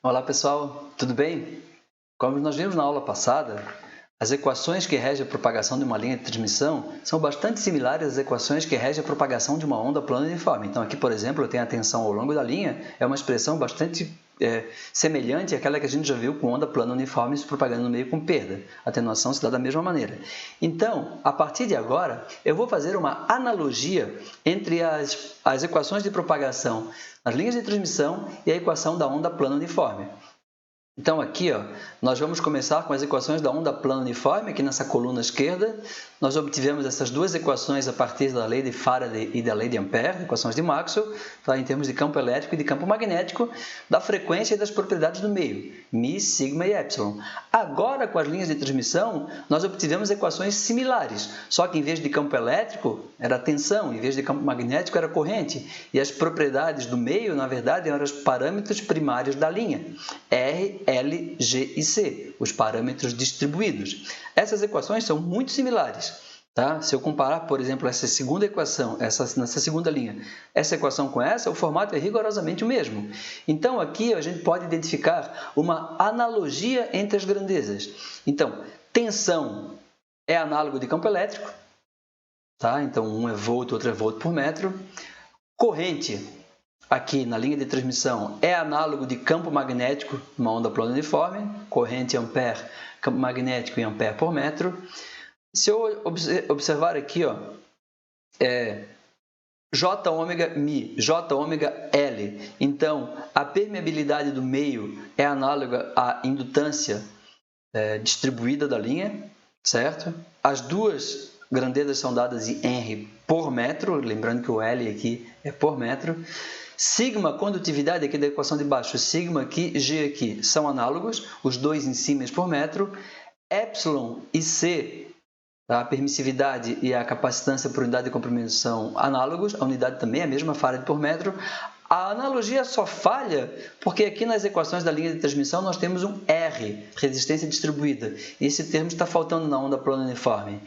Olá pessoal, tudo bem? Como nós vimos na aula passada, as equações que regem a propagação de uma linha de transmissão são bastante similares às equações que regem a propagação de uma onda plana uniforme. Então aqui, por exemplo, eu tenho a tensão ao longo da linha, é uma expressão bastante semelhante àquela que a gente já viu com onda plana uniforme se propagando no meio com perda. A atenuação se dá da mesma maneira. Então, a partir de agora, eu vou fazer uma analogia entre as equações de propagação nas linhas de transmissão e a equação da onda plana uniforme. Então, aqui, nós vamos começar com as equações da onda plana uniforme, aqui nessa coluna esquerda. Nós obtivemos essas duas equações a partir da lei de Faraday e da lei de Ampère, equações de Maxwell, tá? Em termos de campo elétrico e de campo magnético, da frequência e das propriedades do meio, μ, sigma e epsilon. Agora, com as linhas de transmissão, nós obtivemos equações similares, só que em vez de campo elétrico, era tensão, em vez de campo magnético, era corrente, e as propriedades do meio, na verdade, eram os parâmetros primários da linha, R, L, G e C, os parâmetros distribuídos. Essas equações são muito similares. Tá? Se eu comparar, por exemplo, essa segunda equação, nessa segunda linha, essa equação com essa, o formato é rigorosamente o mesmo. Então, aqui a gente pode identificar uma analogia entre as grandezas. Então, tensão é análogo de campo elétrico, tá? Então, um é volt, outro é volt por metro. Corrente, aqui na linha de transmissão, é análogo de campo magnético, uma onda plana uniforme, corrente Ampère, campo magnético em Ampère por metro. Se eu observar aqui, J ômega μ, J ômega L, então a permeabilidade do meio é análoga à indutância distribuída da linha, certo? As duas grandezas são dadas em R por metro, lembrando que o L aqui é por metro. Sigma, condutividade aqui da equação de baixo, sigma aqui, G aqui, são análogos, os dois em siemens por metro. Epsilon e C, a permissividade e a capacitância por unidade de comprimento são análogos, a unidade também é a mesma, Farad por metro. A analogia só falha porque aqui nas equações da linha de transmissão nós temos um R, resistência distribuída, e esse termo está faltando na onda plana uniforme.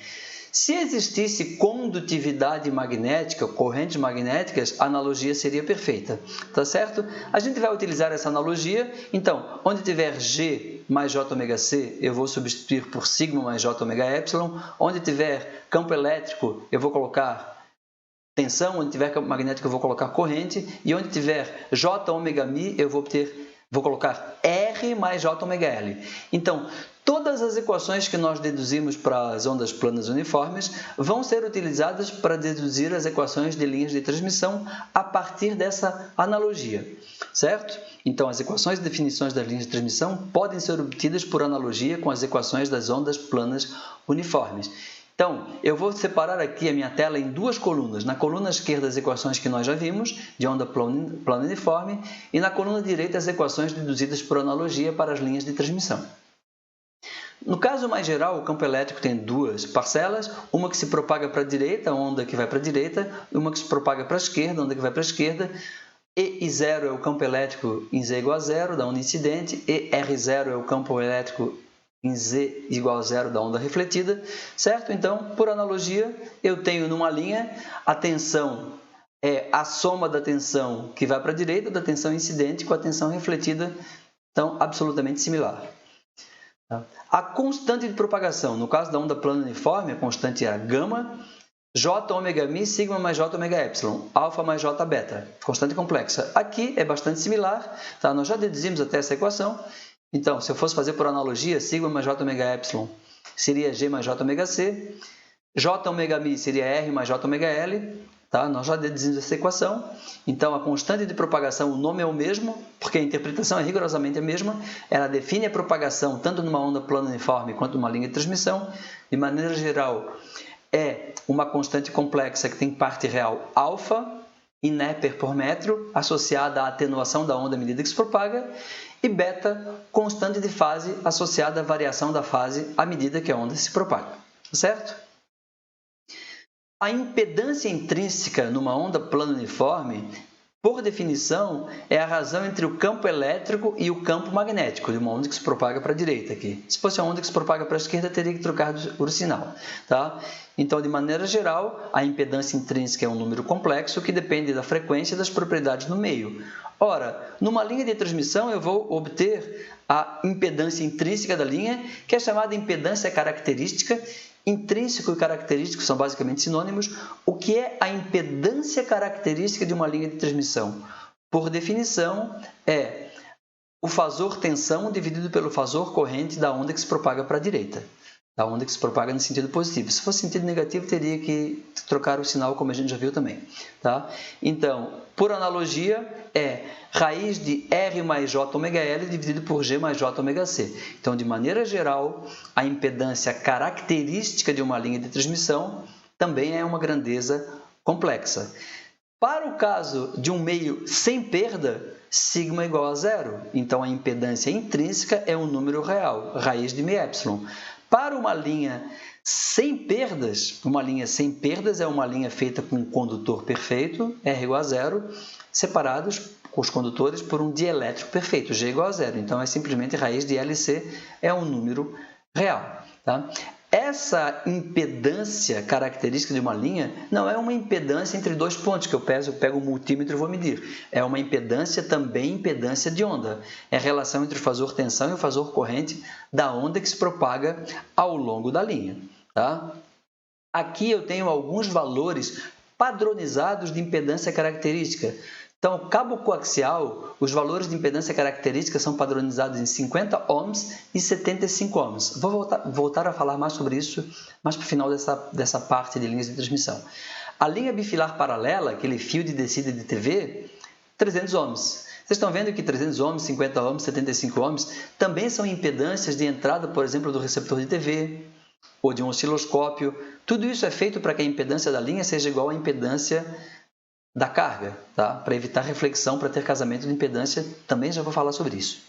Se existisse condutividade magnética, correntes magnéticas, a analogia seria perfeita, tá certo? A gente vai utilizar essa analogia, então, onde tiver G mais J ômega C, eu vou substituir por sigma mais J ômega epsilon, onde tiver campo elétrico, eu vou colocar tensão, onde tiver campo magnético, eu vou colocar corrente, e onde tiver J ômega μ, eu vou colocar R mais J ômega L. Então, todas as equações que nós deduzimos para as ondas planas uniformes vão ser utilizadas para deduzir as equações de linhas de transmissão a partir dessa analogia, certo? Então, as equações e definições das linhas de transmissão podem ser obtidas por analogia com as equações das ondas planas uniformes. Então, eu vou separar aqui a minha tela em duas colunas. Na coluna esquerda, as equações que nós já vimos, de onda plana uniforme, e na coluna direita, as equações deduzidas por analogia para as linhas de transmissão. No caso mais geral, o campo elétrico tem duas parcelas, uma que se propaga para a direita, a onda que vai para a direita, e uma que se propaga para a esquerda, a onda que vai para a esquerda. E0 é o campo elétrico em Z igual a zero, da onda incidente, e R0 é o campo elétrico em Z igual a zero da onda refletida, certo? Então, por analogia, eu tenho numa linha a tensão é a soma da tensão que vai para a direita, da tensão incidente com a tensão refletida, então, absolutamente similar. A constante de propagação, no caso da onda plana uniforme, a constante é a gama, J ômega μ, sigma mais J ômega epsilon, alfa mais J beta, constante complexa. Aqui é bastante similar, tá? Nós já deduzimos até essa equação. Então, se eu fosse fazer por analogia, sigma mais J ômega epsilon seria G mais J ômega C, J ômega μ seria R mais J ômega L, tá? Nós já deduzimos essa equação. Então, a constante de propagação, o nome é o mesmo, porque a interpretação é rigorosamente a mesma. Ela define a propagação tanto numa onda plana uniforme quanto numa linha de transmissão. De maneira geral, é uma constante complexa que tem parte real alfa, em Neper por metro, associada à atenuação da onda à medida que se propaga, e beta, constante de fase associada à variação da fase à medida que a onda se propaga, certo? A impedância intrínseca numa onda plana uniforme por definição, é a razão entre o campo elétrico e o campo magnético, de uma onda que se propaga para a direita aqui. Se fosse uma onda que se propaga para a esquerda, teria que trocar o sinal. Tá? Então, de maneira geral, a impedância intrínseca é um número complexo que depende da frequência e das propriedades no meio. Ora, numa linha de transmissão, eu vou obter a impedância intrínseca da linha, que é chamada impedância característica. Intrínseco e característico são basicamente sinônimos. O que é a impedância característica de uma linha de transmissão? Por definição, é o fasor tensão dividido pelo fasor corrente da onda que se propaga para a direita. Da onda que se propaga no sentido positivo. Se fosse sentido negativo, teria que trocar o sinal, como a gente já viu também. Tá? Então, por analogia, é raiz de R mais J ômega L dividido por G mais J ômega C. Então, de maneira geral, a impedância característica de uma linha de transmissão também é uma grandeza complexa. Para o caso de um meio sem perda, sigma é igual a zero. Então, a impedância intrínseca é um número real, raiz de μ. Para uma linha sem perdas é uma linha feita com um condutor perfeito, R igual a zero, separados os condutores por um dielétrico perfeito, G igual a zero. Então, é simplesmente raiz de LC, é um número real. Tá? Essa impedância característica de uma linha não é uma impedância entre dois pontos, que eu pego o multímetro e vou medir. É uma impedância também impedância de onda. É a relação entre o fasor tensão e o fasor corrente da onda que se propaga ao longo da linha. Tá? Aqui eu tenho alguns valores padronizados de impedância característica. Então, cabo coaxial, os valores de impedância característica são padronizados em 50 ohms e 75 ohms. Vou voltar a falar mais sobre isso mais para o final dessa parte de linhas de transmissão. A linha bifilar paralela, aquele fio de descida de TV, 300 ohms. Vocês estão vendo que 300 ohms, 50 ohms, 75 ohms também são impedâncias de entrada, por exemplo, do receptor de TV ou de um osciloscópio. Tudo isso é feito para que a impedância da linha seja igual à impedância da carga, tá? Para evitar reflexão, para ter casamento de impedância, também já vou falar sobre isso.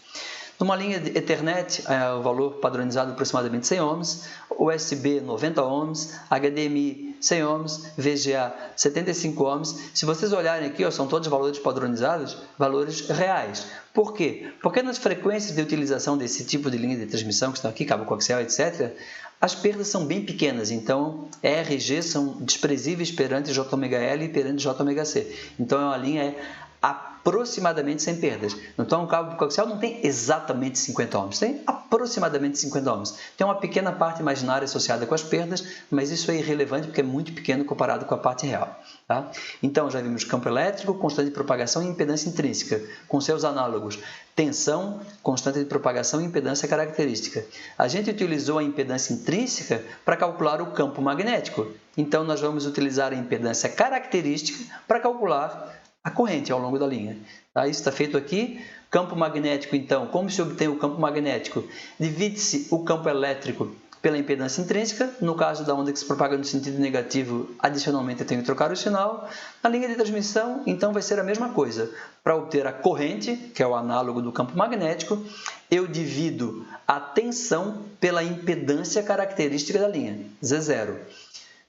Numa linha de Ethernet, o valor padronizado é aproximadamente 100 ohms, USB 90 ohms, HDMI 100 ohms, VGA 75 ohms. Se vocês olharem aqui, são todos valores padronizados, valores reais. Por quê? Porque nas frequências de utilização desse tipo de linha de transmissão, que estão aqui, cabo coaxial, etc., as perdas são bem pequenas, então R e G são desprezíveis perante JωL e perante JωC. Então, é uma linha aproximadamente sem perdas. Então, o cabo coaxial não tem exatamente 50 ohms, tem aproximadamente 50 ohms. Tem uma pequena parte imaginária associada com as perdas, mas isso é irrelevante porque é muito pequeno comparado com a parte real. Tá? Então, já vimos campo elétrico, constante de propagação e impedância intrínseca, com seus análogos tensão, constante de propagação e impedância característica. A gente utilizou a impedância intrínseca para calcular o campo magnético. Então, nós vamos utilizar a impedância característica para calcular a corrente ao longo da linha. Tá? Isso está feito aqui. Campo magnético, então, como se obtém o campo magnético? Divide-se o campo elétrico pela impedância intrínseca. No caso da onda que se propaga no sentido negativo, adicionalmente eu tenho que trocar o sinal. Na linha de transmissão, então, vai ser a mesma coisa. Para obter a corrente, que é o análogo do campo magnético, eu divido a tensão pela impedância característica da linha, Z0.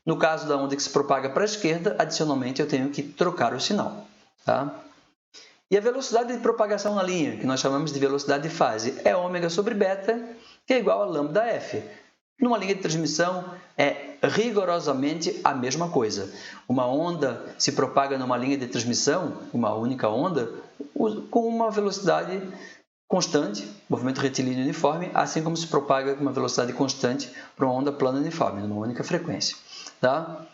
No caso da onda que se propaga para a esquerda, adicionalmente eu tenho que trocar o sinal. Tá? E a velocidade de propagação na linha, que nós chamamos de velocidade de fase, é ômega sobre beta, que é igual a lambda F. Numa linha de transmissão, é rigorosamente a mesma coisa. Uma onda se propaga numa linha de transmissão, uma única onda, com uma velocidade constante, movimento retilíneo uniforme, assim como se propaga com uma velocidade constante para uma onda plana uniforme, numa única frequência. Tá?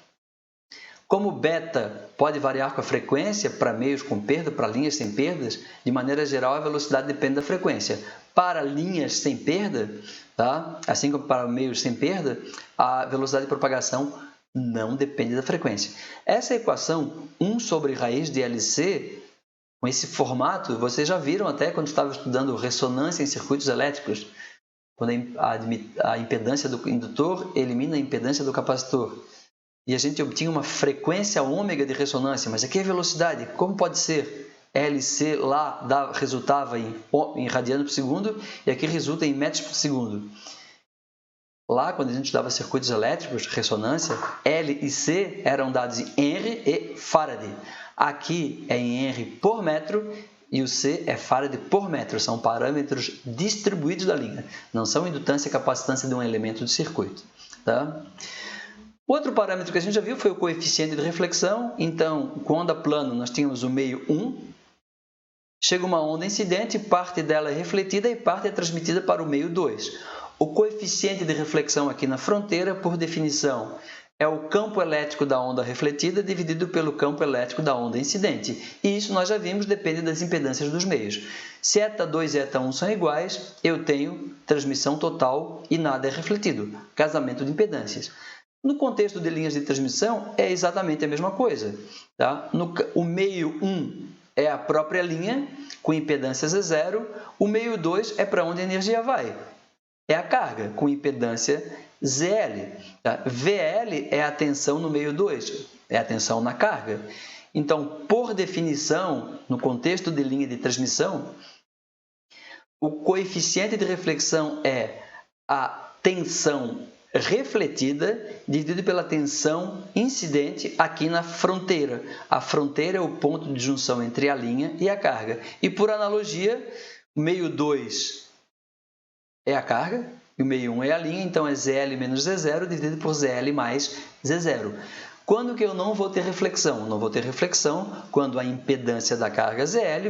Como beta pode variar com a frequência para meios com perda, para linhas sem perdas, de maneira geral a velocidade depende da frequência. Para linhas sem perda, tá? Assim como para meios sem perda, a velocidade de propagação não depende da frequência. Essa equação 1 sobre raiz de LC, com esse formato, vocês já viram até quando estavam estudando ressonância em circuitos elétricos, quando a impedância do indutor elimina a impedância do capacitor. E a gente obtinha uma frequência ômega de ressonância, mas aqui é velocidade. Como pode ser? LC lá resultava em radiano por segundo e aqui resulta em metros por segundo. Lá, quando a gente estudava circuitos elétricos, ressonância, L e C eram dados em Henry e Faraday. Aqui é em Henry por metro e o C é Faraday por metro. São parâmetros distribuídos da linha. Não são indutância e capacitância de um elemento do circuito. Tá? Outro parâmetro que a gente já viu foi o coeficiente de reflexão. Então, com onda plana, nós tínhamos o meio 1. Chega uma onda incidente, parte dela é refletida e parte é transmitida para o meio 2. O coeficiente de reflexão aqui na fronteira, por definição, é o campo elétrico da onda refletida dividido pelo campo elétrico da onda incidente. E isso nós já vimos, depende das impedâncias dos meios. Se eta2 e eta1 são iguais, eu tenho transmissão total e nada é refletido. Casamento de impedâncias. No contexto de linhas de transmissão, é exatamente a mesma coisa. Tá? O meio 1 é a própria linha, com impedância Z0. O meio 2 é para onde a energia vai. É a carga, com impedância ZL. Tá? VL é a tensão no meio 2, é a tensão na carga. Então, por definição, no contexto de linha de transmissão, o coeficiente de reflexão é a tensão refletida dividido pela tensão incidente aqui na fronteira. A fronteira é o ponto de junção entre a linha e a carga. E, por analogia, o meio 2 é a carga e o meio 1 é a linha, então é ZL menos Z0 dividido por ZL mais Z0. Quando que eu não vou ter reflexão? Não vou ter reflexão quando a impedância da carga ZL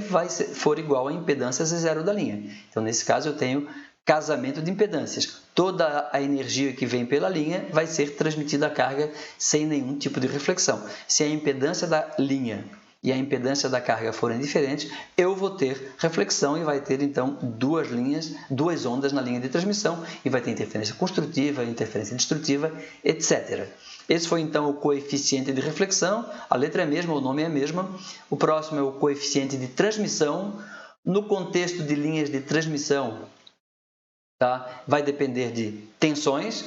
for igual à impedância Z0 da linha. Então, nesse caso, eu tenho casamento de impedâncias. Toda a energia que vem pela linha vai ser transmitida à carga sem nenhum tipo de reflexão. Se a impedância da linha e a impedância da carga forem diferentes, eu vou ter reflexão e vai ter, então, duas ondas na linha de transmissão e vai ter interferência construtiva, interferência destrutiva, etc. Esse foi, então, o coeficiente de reflexão. A letra é a mesma, o nome é a mesma. O próximo é o coeficiente de transmissão. No contexto de linhas de transmissão, tá? Vai depender de tensões.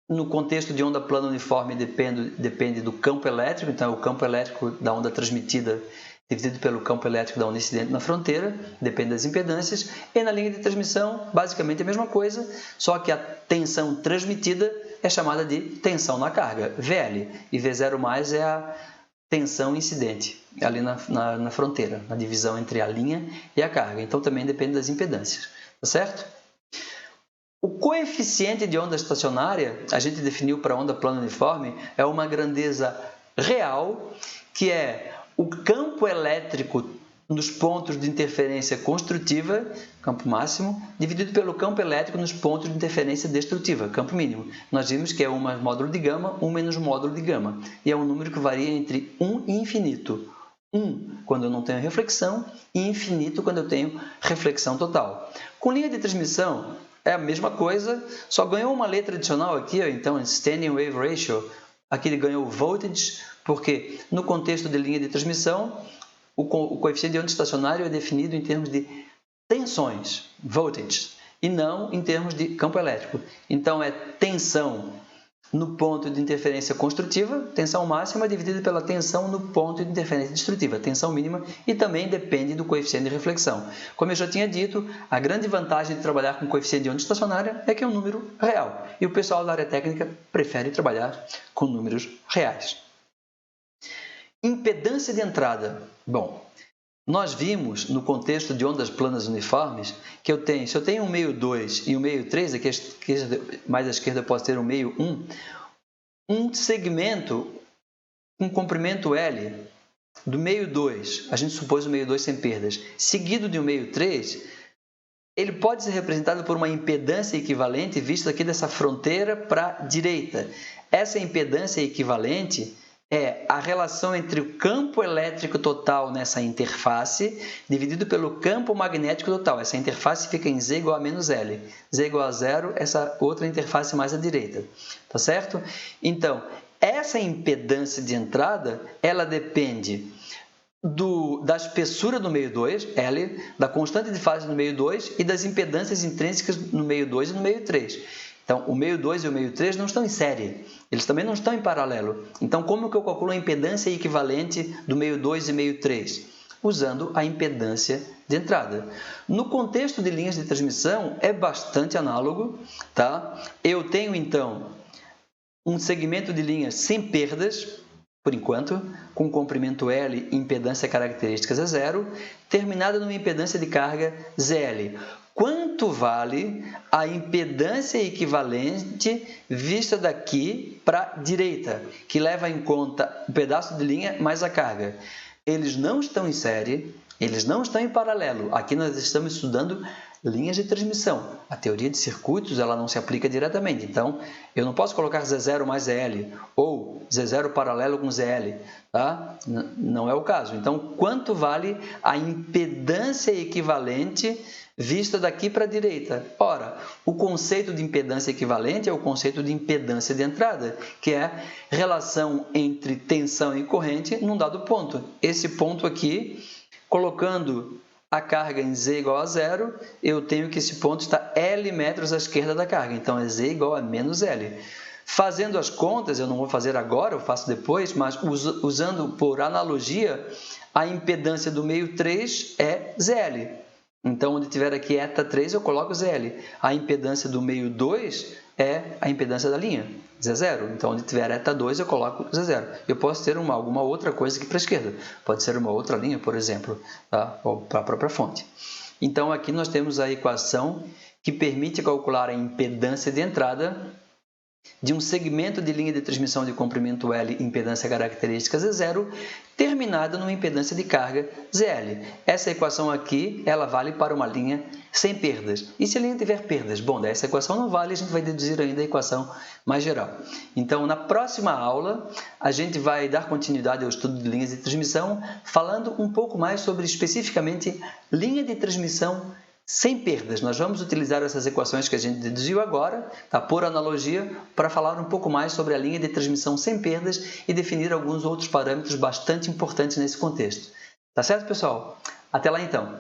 No contexto de onda plana uniforme, depende do campo elétrico. Então, é o campo elétrico da onda transmitida dividido pelo campo elétrico da onda incidente na fronteira, depende das impedâncias. E na linha de transmissão, basicamente a mesma coisa, só que a tensão transmitida é chamada de tensão na carga, VL. E V0 é a tensão incidente, ali na fronteira, na divisão entre a linha e a carga. Então, também depende das impedâncias. Tá certo? O coeficiente de onda estacionária, a gente definiu para onda plana uniforme, é uma grandeza real, que é o campo elétrico nos pontos de interferência construtiva, campo máximo, dividido pelo campo elétrico nos pontos de interferência destrutiva, campo mínimo. Nós vimos que é 1 mais módulo de gama, 1 menos módulo de gama. E é um número que varia entre 1 e infinito. 1 quando eu não tenho reflexão e infinito quando eu tenho reflexão total. Com linha de transmissão, é a mesma coisa, só ganhou uma letra adicional aqui, então, Standing Wave Ratio. Aqui ele ganhou voltage, porque no contexto de linha de transmissão, o coeficiente de onda estacionário é definido em termos de tensões, voltage, e não em termos de campo elétrico. Então, é tensão no ponto de interferência construtiva, tensão máxima dividida pela tensão no ponto de interferência destrutiva, tensão mínima, e também depende do coeficiente de reflexão. Como eu já tinha dito, a grande vantagem de trabalhar com coeficiente de onda estacionária é que é um número real, e o pessoal da área técnica prefere trabalhar com números reais. Impedância de entrada. Bom, nós vimos no contexto de ondas planas uniformes que se eu tenho um meio 2 e um meio 3, aqui mais à esquerda eu posso ter um meio 1, um segmento com comprimento L do meio 2, a gente supôs o meio 2 sem perdas, seguido de um meio 3, ele pode ser representado por uma impedância equivalente vista aqui dessa fronteira para a direita. Essa impedância equivalente é a relação entre o campo elétrico total nessa interface dividido pelo campo magnético total. Essa interface fica em Z igual a menos L. Z igual a 0, essa outra interface mais à direita. Tá certo? Então, essa impedância de entrada, ela depende da espessura do meio 2, L, da constante de fase no meio 2 e das impedâncias intrínsecas no meio 2 e no meio 3. Então, o meio 2 e o meio 3 não estão em série, eles também não estão em paralelo. Então, como que eu calculo a impedância equivalente do meio 2 e meio 3? usando a impedância de entrada. No contexto de linhas de transmissão, é bastante análogo, tá? Eu tenho, então, um segmento de linhas sem perdas, por enquanto, com comprimento L e impedância características a zero, terminada numa impedância de carga ZL. Quanto vale a impedância equivalente vista daqui para a direita, que leva em conta o pedaço de linha mais a carga? Eles não estão em série, eles não estão em paralelo. Aqui nós estamos estudando linhas de transmissão. A teoria de circuitos ela não se aplica diretamente. Então, eu não posso colocar Z0 mais ZL ou Z0 paralelo com ZL. Tá? Não é o caso. Então, quanto vale a impedância equivalente vista daqui para a direita? Ora, o conceito de impedância equivalente é o conceito de impedância de entrada, que é a relação entre tensão e corrente num dado ponto. Esse ponto aqui, colocando a carga em Z igual a zero, eu tenho que esse ponto está L metros à esquerda da carga. Então, é Z igual a menos L. Fazendo as contas, eu não vou fazer agora, eu faço depois, mas usando por analogia, a impedância do meio 3 é ZL. Então, onde tiver aqui eta 3, eu coloco ZL. A impedância do meio 2 é a impedância da linha, Z0. Então, onde tiver eta 2, eu coloco Z0. Eu posso ter alguma outra coisa aqui para a esquerda. Pode ser uma outra linha, por exemplo, tá? Ou para a própria fonte. Então, aqui nós temos a equação que permite calcular a impedância de entrada de um segmento de linha de transmissão de comprimento L impedância característica Z0, terminada numa impedância de carga ZL. Essa equação aqui, ela vale para uma linha sem perdas. E se a linha tiver perdas? Bom, essa equação não vale, a gente vai deduzir ainda a equação mais geral. Então, na próxima aula, a gente vai dar continuidade ao estudo de linhas de transmissão, falando um pouco mais sobre, especificamente, linha de transmissão sem perdas. Nós vamos utilizar essas equações que a gente deduziu agora, tá? Por analogia, para falar um pouco mais sobre a linha de transmissão sem perdas e definir alguns outros parâmetros bastante importantes nesse contexto. Tá certo, pessoal? Até lá, então!